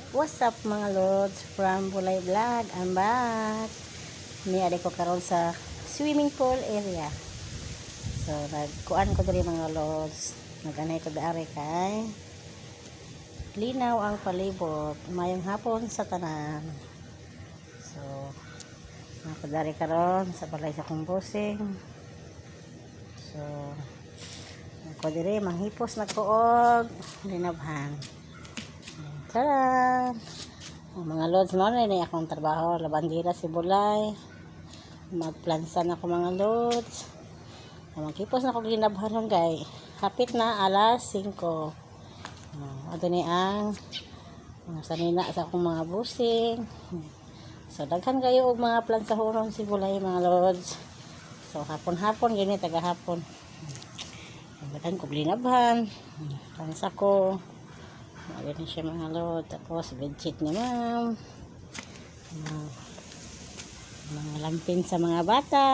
What's up mga lods from Bulay Vlog? I'm back. Niari ko karon sa swimming pool area. So nagkuan ko diri mga lods. Naganay ko daari kay linaw ang palibot. Mayong hapon sa tanan. So nakadari karon sa balay sa kumbusing. So ako diri manghipos na kuog linabhan. Tara! Mga lods mo na yun akong trabaho. Labandira si Bulay. Magplansan ako mga lods. Magkipos na ako ginabhan gay. Hapit na alas 5. Ito ni ang sanina sa akong mga busing. So daghan kayo og mga plansahoron si Bulay mga lods. So hapon-hapon gini taga-hapon. Daghan ko ginabhan. Plansa ko. Ganyan siya mga lord. Tapos bedsheet ni ma'am. Mga lampin sa mga bata.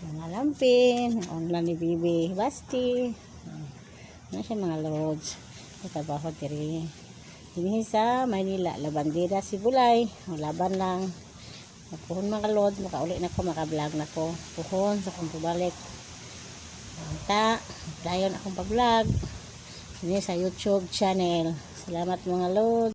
Mga lampin. Online ni Bibi Basti. Ano siya mga lords. Trabaho diri. Dini sa Manila. Labandira si Bulay. Laban lang. Puhon mga lord. Makauli na ko. Makablog na ko. Puhon sa kung pabalik. Dayon akong pag-vlog sa YouTube channel. Salamat mga lord.